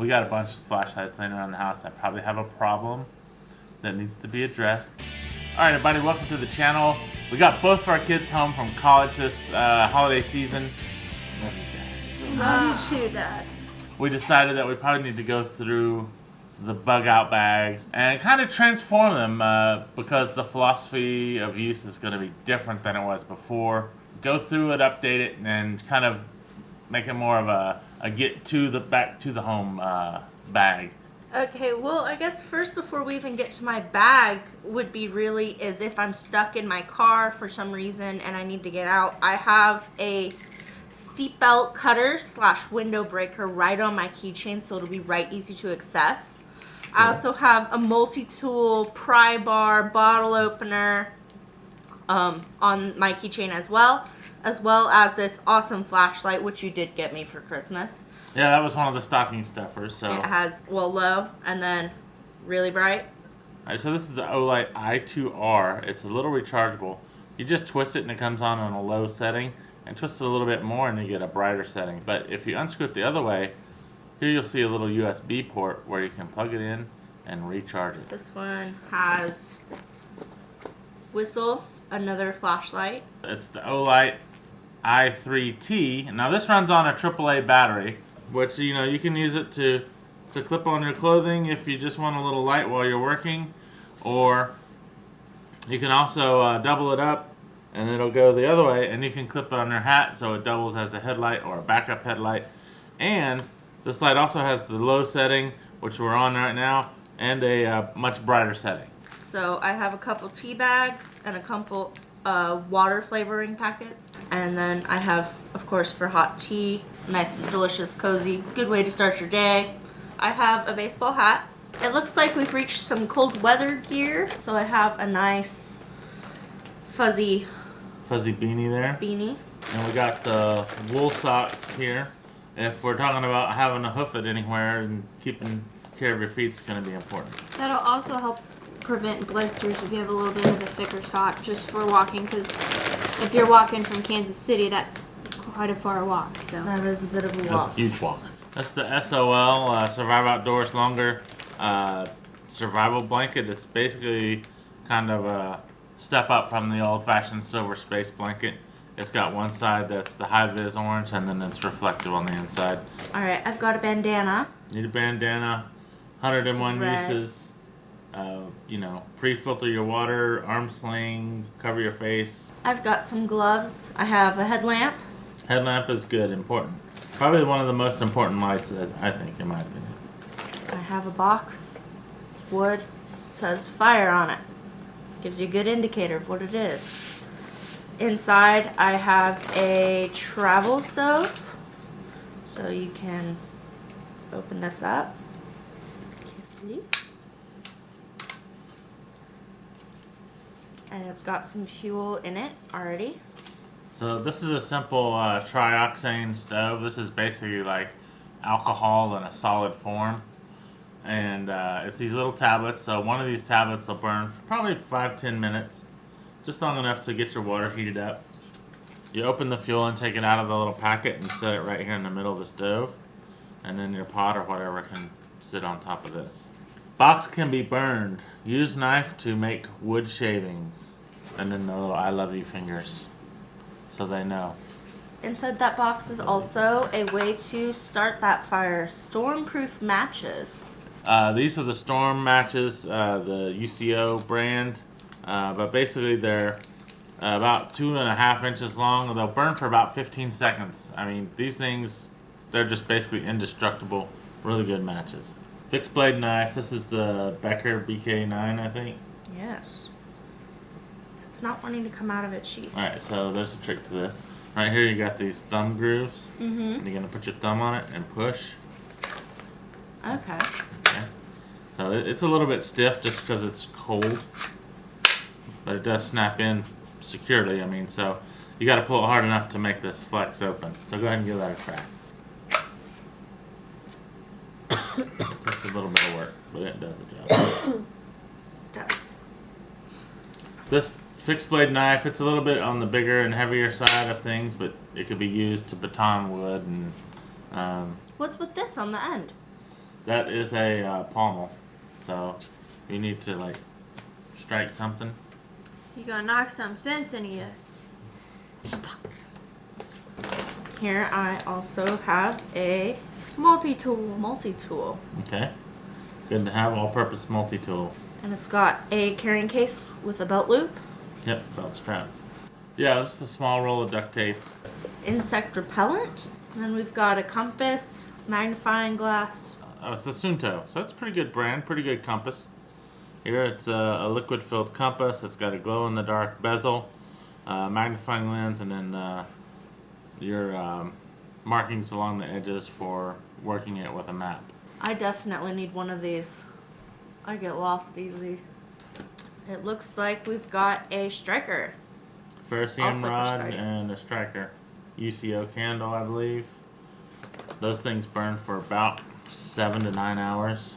We got a bunch of flashlights laying around the house that probably have a problem that needs to be addressed. Alright everybody, welcome to the channel. We got both of our kids home from college this holiday season. Love you guys. Love you too, Dad. We decided that we probably need to go through the bug out bags and kind of transform them because the philosophy of use is going to be different than it was before. Go through it, update it, and kind of make it more of a get to the back to the home bag. Okay, well, I guess first before we even get to my bag would be really is if I'm stuck in my car for some reason and I need to get out, I have a seatbelt cutter / window breaker right on my keychain, so it'll be right easy to access. Cool. I also have a multi-tool pry bar bottle opener on my keychain as well as this awesome flashlight, which you did get me for Christmas. Yeah, that was one of the stocking stuffers. So it has, well, low and then really bright. Alright, so this is the Olight i2R. It's a little rechargeable. You just twist it and it comes on a low setting, and twist it a little bit more and you get a brighter setting. But if you unscrew it the other way, here you'll see a little USB port where you can plug it in and recharge it. This one has whistle, another flashlight. It's the Olight i3T. Now this runs on a AAA battery, which you can use it to clip on your clothing if you just want a little light while you're working, or you can also double it up and it'll go the other way, and you can clip it on your hat so it doubles as a headlight or a backup headlight. And this light also has the low setting, which we're on right now, and a much brighter setting. So I have a couple tea bags and a couple water flavoring packets, and then I have, of course, for hot tea, nice and delicious, cozy, good way to start your day. I have a baseball hat. It looks like we've reached some cold weather gear, so I have a nice fuzzy beanie there. And we got the wool socks here. If we're talking about having to hoof it anywhere, and keeping care of your feet is going to be important. That'll also help prevent blisters if you have a little bit of a thicker sock, just for walking, because if you're walking from Kansas City, that's quite a far walk. So that is a bit of a walk. That's a huge walk. That's the SOL Survive Outdoors Longer survival blanket. It's basically kind of a step up from the old-fashioned silver space blanket. It's got one side that's the high-vis orange, and then it's reflective on the inside. Alright, I've got a bandana. Need a bandana, 101 uses. Pre-filter your water, arm sling, cover your face. I've got some gloves. I have a headlamp. Headlamp is good, important. Probably one of the most important lights, I think, in my opinion. I have a box. Wood. It says fire on it. Gives you a good indicator of what it is. Inside, I have a travel stove. So you can open this up. Carefully. And it's got some fuel in it already. So this is a simple trioxane stove. This is basically like alcohol in a solid form. And it's these little tablets. So one of these tablets will burn for probably 5-10 minutes. Just long enough to get your water heated up. You open the fuel and take it out of the little packet and set it right here in the middle of the stove. And then your pot or whatever can sit on top of this. Box can be burned. Use knife to make wood shavings. And then the little I love you fingers, so they know. Inside that box is also a way to start that fire. Stormproof matches. These are the Storm matches, the UCO brand. But basically they're about 2.5 inches long. They'll burn for about 15 seconds. I mean, these things, they're just basically indestructible. Really good matches. Fixed blade knife. This is the Becker BK9, I think. Yes. It's not wanting to come out of its sheath. Alright, so there's a trick to this. Right here you got these thumb grooves. Mm-hmm. And you're going to put your thumb on it and push. Okay. Okay. So it's a little bit stiff just because it's cold. But it does snap in securely. I mean, so you got to pull it hard enough to make this flex open. So go ahead and give that a try. It takes a little bit of work, but it does the job. Does. This fixed blade knife, it's a little bit on the bigger and heavier side of things, but it could be used to baton wood and What's with this on the end? That is a pommel. So you need to like strike something. You gotta knock some sense into you. Here I also have a Multi-tool. multi-tool. Okay. Good to have all-purpose multi-tool. And it's got a carrying case with a belt loop, Yep, belt strap. Yeah, this is a small roll of duct tape. insect repellent, and then we've got a compass, magnifying glass. It's a Sunto, so it's a pretty good brand, pretty good compass. Here it's a liquid-filled compass. It's got a glow-in-the-dark bezel, magnifying lens, and then your markings along the edges for working it with a map. I definitely need one of these. I get lost easy. It looks like we've got a striker. Ferrocerium Also for rod starting. and a striker. UCO candle, I believe. Those things burn for about 7 to 9 hours.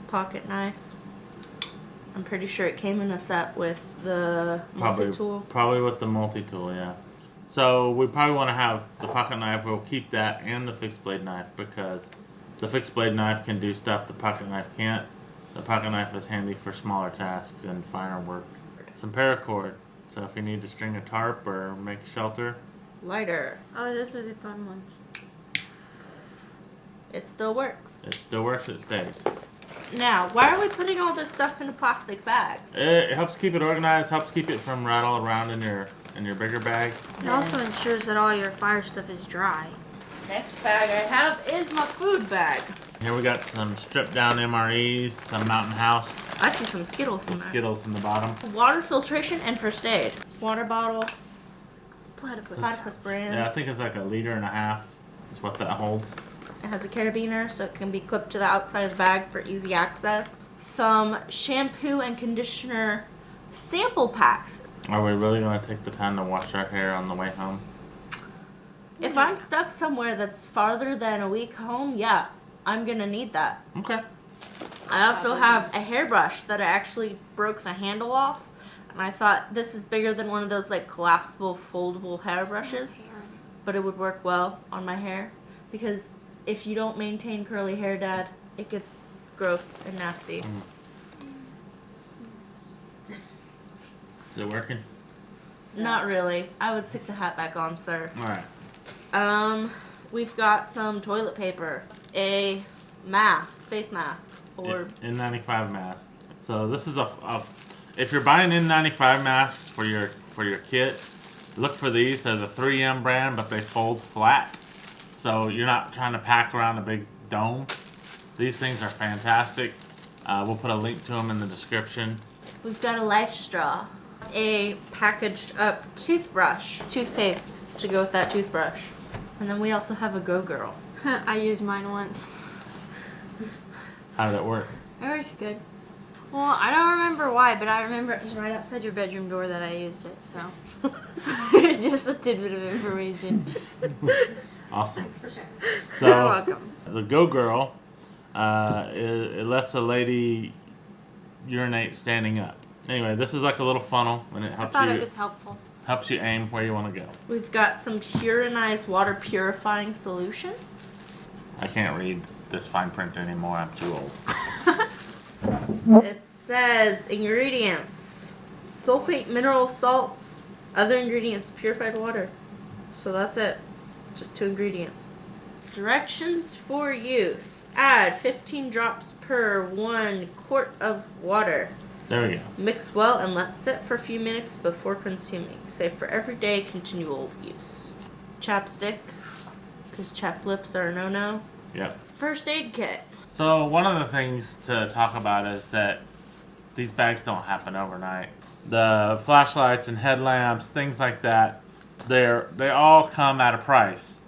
Pocket knife. I'm pretty sure it came in a set with the multi-tool. Probably with the multi-tool, yeah. So we probably want to have the pocket knife. We'll keep that and the fixed blade knife because the fixed blade knife can do stuff the pocket knife can't. The pocket knife is handy for smaller tasks and finer work. Some paracord. So if you need to string a tarp or make shelter. Lighter. Oh, those are the fun ones. It still works. It still works, it stays. Now, why are we putting all this stuff in a plastic bag? It helps keep it organized, helps keep it from rattle around in your bigger bag. It also ensures that all your fire stuff is dry. Next bag I have is my food bag. Here we got some stripped down MREs, some Mountain House, I see some Skittles in there. Skittles in the bottom. Water filtration and first aid. Water bottle. Platypus. Platypus brand. Yeah, I think it's like 1.5 liters. Is what that holds. It has a carabiner so it can be clipped to the outside of the bag for easy access. Some shampoo and conditioner sample packs. Are we really going to take the time to wash our hair on the way home? If I'm stuck somewhere that's farther than a week home, yeah, I'm gonna need that. Okay. I also have a hairbrush that I actually broke the handle off, and I thought this is bigger than one of those like collapsible foldable hairbrushes, but it would work well on my hair because if you don't maintain curly hair, Dad, it gets gross and nasty. Is it working? Not really. I would stick the hat back on, sir. All right. We've got some toilet paper, a mask, face mask, or N95 mask. So this is if you're buying N95 masks for your kit, look for these. They're the 3M brand, but they fold flat, so you're not trying to pack around a big dome. These things are fantastic. We'll put a link to them in the description. we've got a life straw, a packaged up toothpaste to go with that toothbrush, and then we also have a Go Girl. I used mine once. How did it work? It works good. Well, I don't remember why, but I remember it was right outside your bedroom door that I used it, so. It's just a tidbit of information. Awesome. For sure. So You're welcome. the Go Girl, it lets a lady urinate standing up. Anyway, this is like a little funnel, and it I helps thought you it was helpful. helps you aim where you want to go. We've got some Purinized water purifying solution. I can't read this fine print anymore. I'm too old. It says ingredients: sulfate mineral salts, other ingredients, purified water. So that's it. Just 2 ingredients. Directions for use: add 15 drops per 1 quart of water. There we go. Mix well and let sit for a few minutes before consuming. Safe for everyday continual use. Chapstick, because chapped lips are a no-no. Yep. First aid kit. So one of the things to talk about is that these bags don't happen overnight. The flashlights and headlamps, things like that, they all come at a price.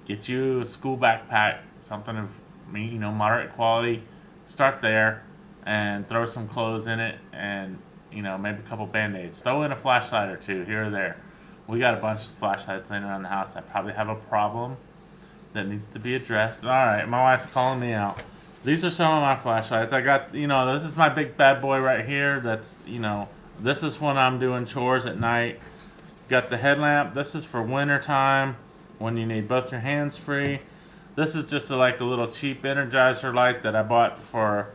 Get you a school backpack, something of moderate quality. Start there and throw some clothes in it and maybe a couple band-aids. Throw in a flashlight or 2 here or there. We got a bunch of flashlights laying around the house that probably have a problem that needs to be addressed. Alright, my wife's calling me out. These are some of my flashlights. I got, this is my big bad boy right here. That's, this is when I'm doing chores at night. Got the headlamp. This is for winter time when you need both your hands free. This is just like a little cheap Energizer light that I bought for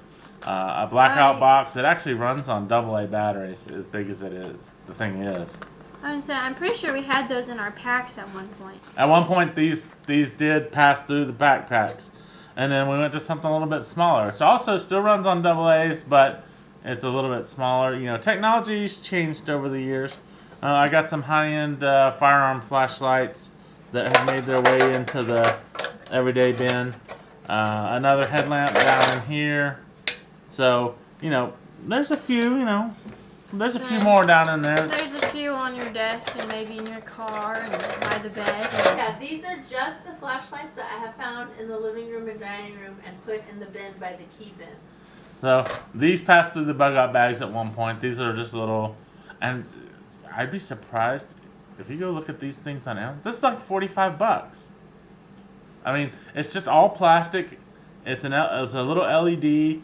a blackout box. It actually runs on AA batteries, as big as it is. The thing is. I was saying, I'm pretty sure we had those in our packs at one point. At one point, these did pass through the backpacks, and then we went to something a little bit smaller. It also still runs on AA's, but it's a little bit smaller. You know, technology's changed over the years. I got some high-end firearm flashlights that have made their way into the everyday bin. Another headlamp down in here. So, you know, there's a few, you know, there's a few more down in there. There's a few on your desk and maybe in your car and by the bed. Yeah, these are just the flashlights that I have found in the living room and dining room and put in the bin by the key bin. So, these passed through the bug out bags at one point. These are just little, and I'd be surprised if you go look at these things on Amazon. This is like $45. I mean, it's just all plastic. It's a little LED,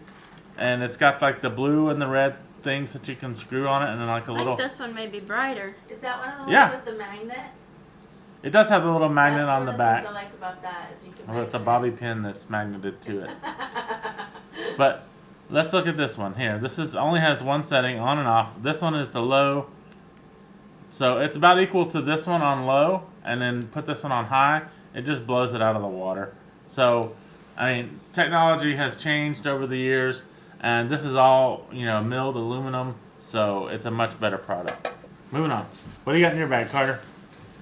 and it's got like the blue and the red things that you can screw on it, and then like a little. This one may be brighter. Is that one of the ones with the magnet? It does have the little magnet That's on the back. One of the things I liked about that is you can. With the bobby pin that's magneted to it. But let's look at this one here. This is only has one setting, on and off. This one is the low. So it's about equal to this one on low, and then put this one on high. It just blows it out of the water. So, I mean, technology has changed over the years, and this is all, you know, milled aluminum, so it's a much better product. Moving on. What do you got in your bag, Carter?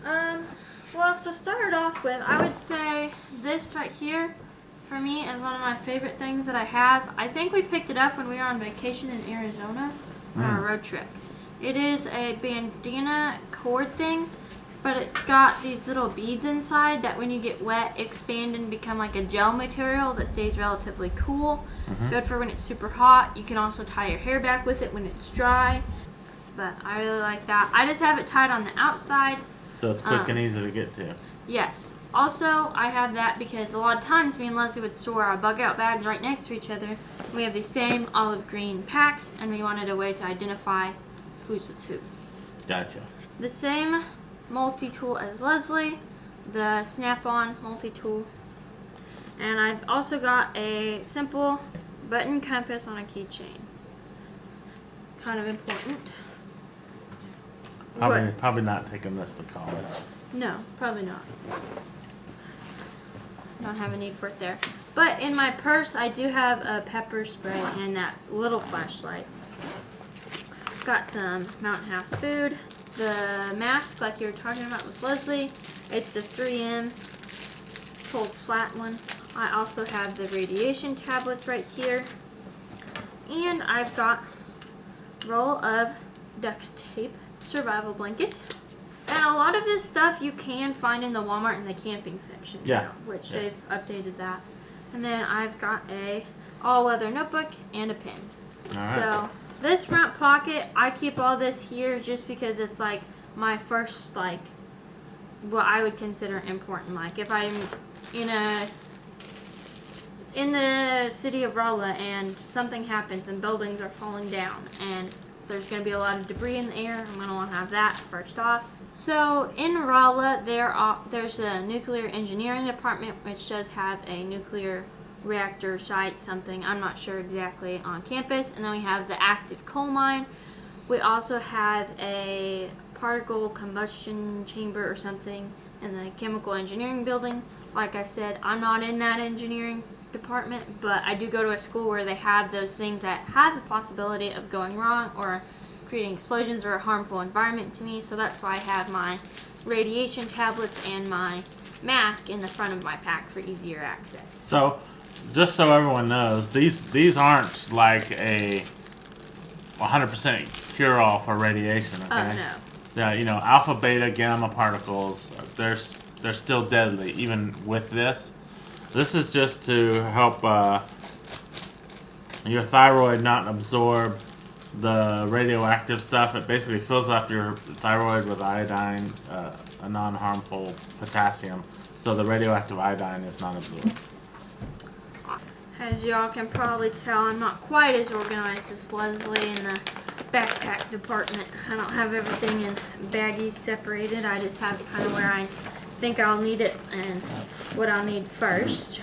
Well, to start off with, I would say this right here, for me, is one of my favorite things that I have. I think we picked it up when we were on vacation in Arizona on our road trip. It is a bandana cord thing, but it's got these little beads inside that when you get wet, expand and become like a gel material that stays relatively cool. Good for when it's super hot. You can also tie your hair back with it when it's dry. But I really like that. I just have it tied on the outside. So it's quick and easy to get to. Yes. Also, I have that because a lot of times me and Leslie would store our bug out bags right next to each other. We have these same olive green packs, and we wanted a way to identify whose was who. Gotcha. The same multi-tool as Leslie, the snap-on multi-tool. And I've also got a simple button compass on a keychain. Kind of important. Probably not taking this to college. No, probably not. Don't have a need for it there. But in my purse, I do have a pepper spray and that little flashlight. Got some Mountain House food. The mask, like you were talking about with Leslie, it's the 3M holds flat one. I also have the radiation tablets right here. And I've got a roll of duct tape, survival blanket. And a lot of this stuff you can find in the Walmart in the camping section now, which they've updated that. And then I've got a all-weather notebook and a pen. All right. So this front pocket, I keep all this here just because it's like my first, like, what I would consider important. Like if I'm in the city of Rolla and something happens and buildings are falling down and there's going to be a lot of debris in the air, I'm going to want to have that first off. So in Rolla, there's a nuclear engineering department which does have a nuclear reactor site, something, I'm not sure exactly, on campus. And then we have the active coal mine. We also have a particle combustion chamber or something in the chemical engineering building. Like I said, I'm not in that engineering department, but I do go to a school where they have those things that have the possibility of going wrong or creating explosions or a harmful environment to me. So that's why I have my radiation tablets and my mask in the front of my pack for easier access. So, just so everyone knows, these aren't like a 100% cure-all for radiation. Okay? Oh no. Yeah, you know, alpha, beta, gamma particles, they're still deadly even with this. This is just to help your thyroid not absorb the radioactive stuff. It basically fills up your thyroid with iodine, a non-harmful potassium, so the radioactive iodine is not absorbed. As y'all can probably tell, I'm not quite as organized as Leslie in the backpack department. I don't have everything in baggies separated. I just have kind of where I think I'll need it and what I'll need first.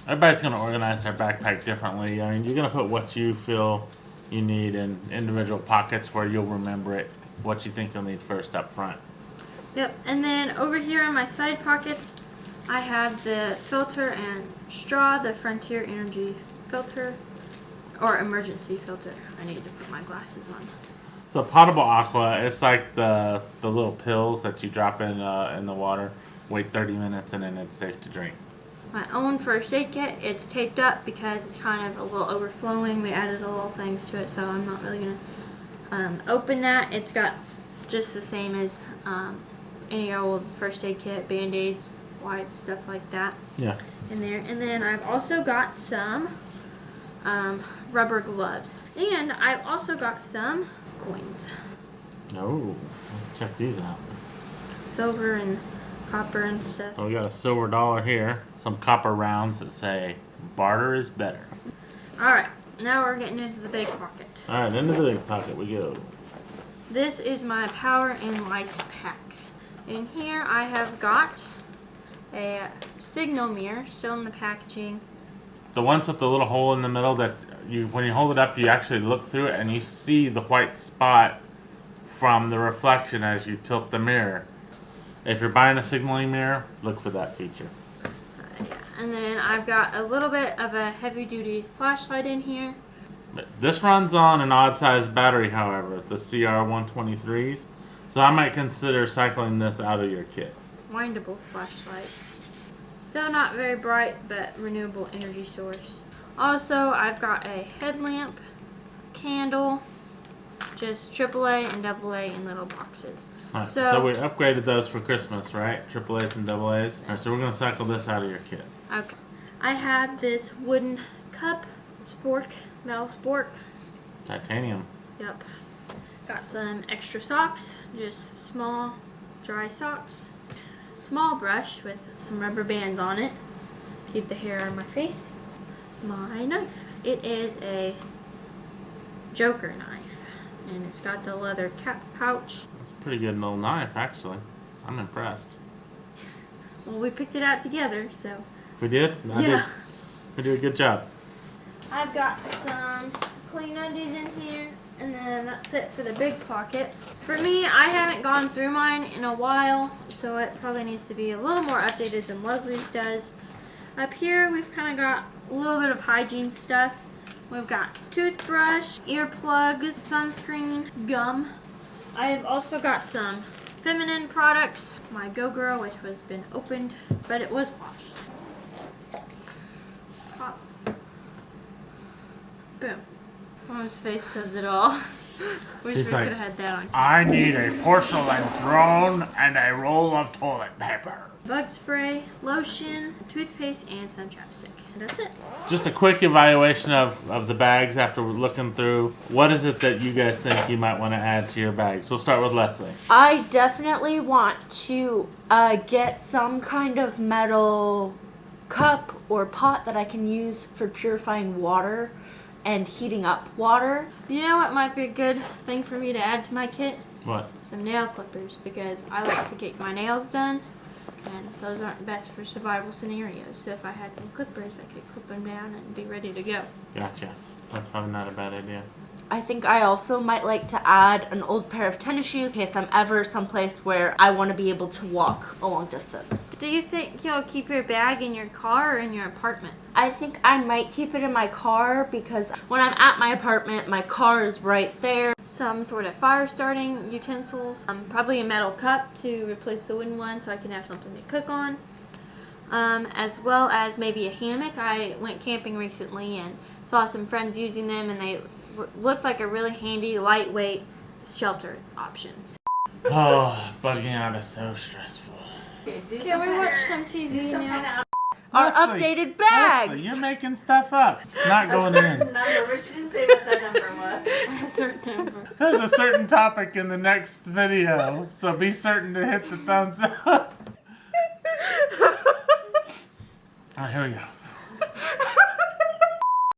Everybody's going to organize their backpack differently. I mean, you're going to put what you feel you need in individual pockets where you'll remember it, what you think you'll need first up front. Yep, and then over here in my side pockets, I have the filter and straw, the Frontier Energy filter, or emergency filter. I need to put my glasses on. So potable aqua, it's like the little pills that you drop in the water, wait 30 minutes, and then it's safe to drink. My own first aid kit, it's taped up because it's kind of a little overflowing. We added a little things to it, so I'm not really going to open that. It's got just the same as any old first aid kit, band-aids, wipes, stuff like that. Yeah. In there. And then I've also got some rubber gloves. And I've also got some coins. Oh, let's check these out. Silver and copper and stuff. So we got a silver dollar here, some copper rounds that say barter is better. Alright, now we're getting into the big pocket. Alright, into the big pocket we go. This is my power and light pack. In here I have got a signal mirror, still in the packaging. The ones with the little hole in the middle that when you hold it up, you actually look through it and you see the white spot from the reflection as you tilt the mirror. If you're buying a signaling mirror, look for that feature. And then I've got a little bit of a heavy-duty flashlight in here. This runs on an odd-sized battery, however, the CR123s. So I might consider cycling this out of your kit. Windable flashlight. Still not very bright, but renewable energy source. Also, I've got a headlamp, candle, just AAA and AA in little boxes. Right, so we upgraded those for Christmas, right? AAAs and AAs. Alright, so we're going to cycle this out of your kit. Okay. I have this wooden cup, spork, metal spork. Titanium. Yep. Got some extra socks, just small, dry socks. Small brush with some rubber bands on it. Keep the hair on my face. My knife. It is a Joker knife. And it's got the leather cap pouch. It's a pretty good little knife, actually. I'm impressed. Well, we picked it out together, so. We did? I did. We did a good job. I've got some clean undies in here, and then that's it for the big pocket. For me, I haven't gone through mine in a while, so it probably needs to be a little more updated than Leslie's does. Up here, we've kind of got a little bit of hygiene stuff. We've got toothbrush, earplugs, sunscreen, gum. I've also got some feminine products. My Go Girl, which has been opened, but it was washed. Pop. Boom. Mom's face says it all. Wish we She's could like, have had that on. I need a porcelain throne and a roll of toilet paper. Bug spray, lotion, toothpaste, and some chapstick. And that's it. Just a quick evaluation of the bags after looking through. What is it that you guys think you might want to add to your bags? We'll start with Leslie. I definitely want to get some kind of metal cup or pot that I can use for purifying water and heating up water. You know what might be a good thing for me to add to my kit? What? Some nail clippers, because I like to get my nails done, and those aren't best for survival scenarios. So if I had some clippers, I could clip them down and be ready to go. Gotcha. That's probably not a bad idea. I think I also might like to add an old pair of tennis shoes in case I'm ever someplace where I want to be able to walk a long distance. Do you think you'll keep your bag in your car or in your apartment? I think I might keep it in my car because when I'm at my apartment, my car is right there. Some sort of fire starting utensils, probably a metal cup to replace the wooden one so I can have something to cook on, as well as maybe a hammock. I went camping recently and saw some friends using them, and they looked like a really handy, lightweight shelter options. Oh, bugging out is so stressful. Can we watch some TV now? Our Leslie, updated bags! Leslie, you're making stuff up. Not going in. number, but she didn't say what that number was. A certain number. There's a certain topic in the next video, so be certain to hit the thumbs up. Oh, here we go.